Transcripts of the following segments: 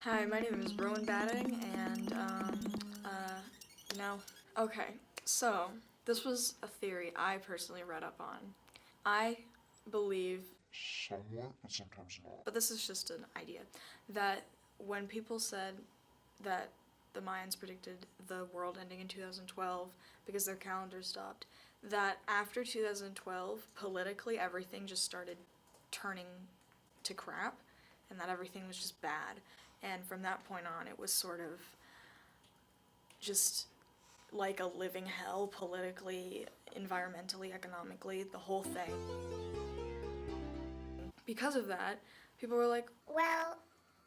Hi, my name is Rowan and no. Okay, so this was a theory I personally read up on. I believe, Somewhat, but sometimes not. but this is just an idea, that when people said that the Mayans predicted the world ending in 2012 because their calendar stopped, that after 2012, politically, everything just started turning to crap, and that everything was just bad. And from that point on, it was sort of just like a living hell politically, environmentally, economically, the whole thing. Because of that, people were like, Well,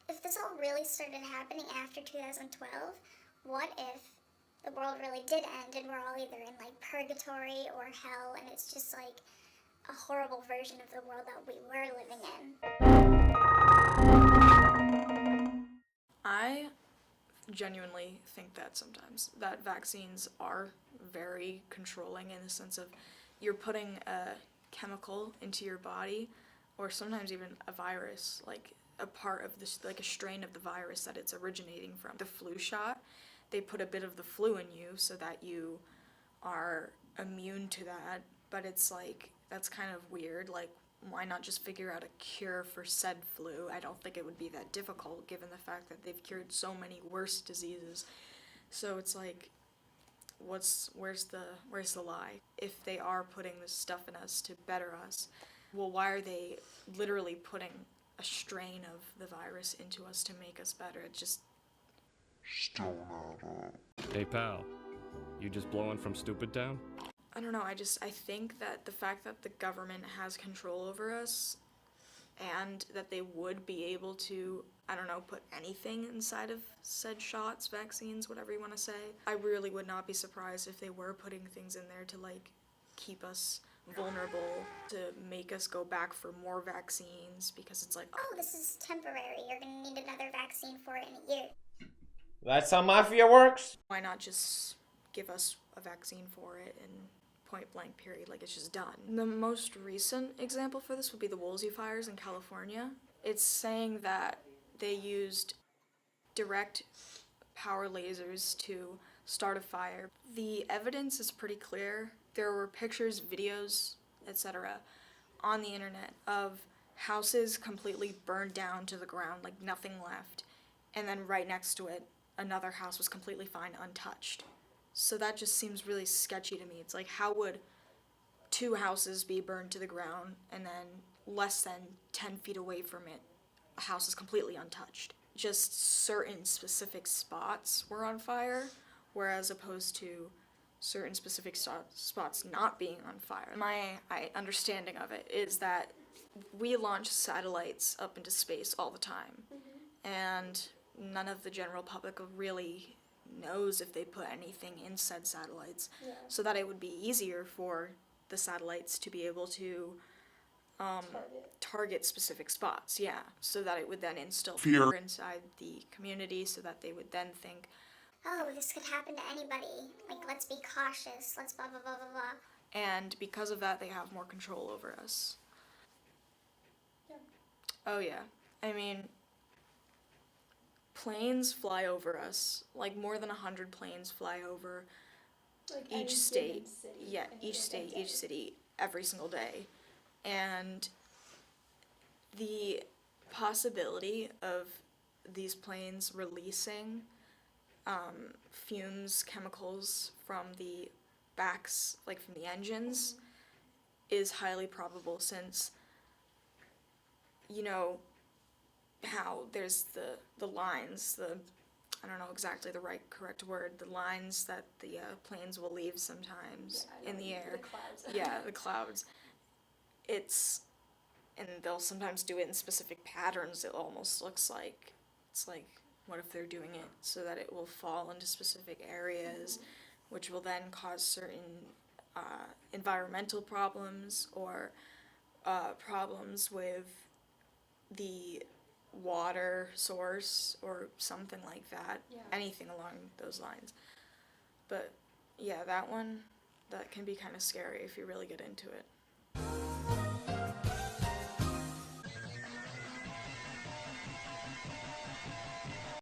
if this all really started happening after 2012, what if the world really did end and we're all either in like purgatory or hell and it's just like a horrible version of the world that we were living in? I genuinely think that sometimes that vaccines are very controlling in the sense of you're putting a chemical into your body, or sometimes even a virus, like a part of this, like a strain of the virus that it's originating from. The flu shot, they put a bit of the flu in you so that you are immune to that, but it's like, that's kind of weird. Like, why not just figure out a cure for said flu? I don't think it would be that difficult given the fact that they've cured so many worse diseases. So it's like, where's the lie? If they are putting this stuff in us to better us, well, why are they literally putting a strain of the virus into us to make us better? It just, Still not Hey pal, you just blowing from Stupid Town? I don't know, I think that the fact that the government has control over us and that they would be able to, I don't know, put anything inside of said shots, vaccines, whatever you want to say, I really would not be surprised if they were putting things in there to, like, keep us vulnerable, to make us go back for more vaccines, because it's like, Oh, this is temporary. You're gonna need another vaccine for it in a year. That's how mafia works. why not just give us a vaccine for it in point blank period, like it's just done. The most recent example for this would be the Woolsey fires in California. It's saying that they used direct power lasers to start a fire. The evidence is pretty clear. There were pictures, videos, etc. on the internet of houses completely burned down to the ground, like nothing left, and then right next to it, another house was completely fine, untouched. So that just seems really sketchy to me. It's like, how would two houses be burned to the ground and then less than 10 feet away from it, a house is completely untouched? Just certain specific spots were on fire, whereas opposed to certain specific spots not being on fire. My understanding of it is that we launch satellites up into space all the time, and none of the general public really knows if they put anything in said satellites, so that it would be easier for the satellites to be able to target specific spots, so that it would then instill fear inside the community, so that they would then think, Oh, this could happen to anybody. Like, let's be cautious. Let's blah, blah, blah, blah, blah. and because of that, they have more control over us. Yeah. Oh yeah, I mean, planes fly over us, like more than 100 planes fly over Like any each given state, city, I each feel state, like each city, every single day. And the possibility of these planes releasing fumes, chemicals from the backs, like from the engines, is highly probable, since, you know, how there's the lines, I don't know exactly the correct word, the lines that the planes will leave sometimes Yeah, I in know, the air. the clouds. Yeah, the clouds. And they'll sometimes do it in specific patterns. It almost looks like, it's like, what if they're doing it so that it will fall into specific areas, which will then cause certain environmental problems, or problems with the water source or something like that. Yeah. Anything along those lines. But yeah, that one, that can be kind of scary if you really get into it.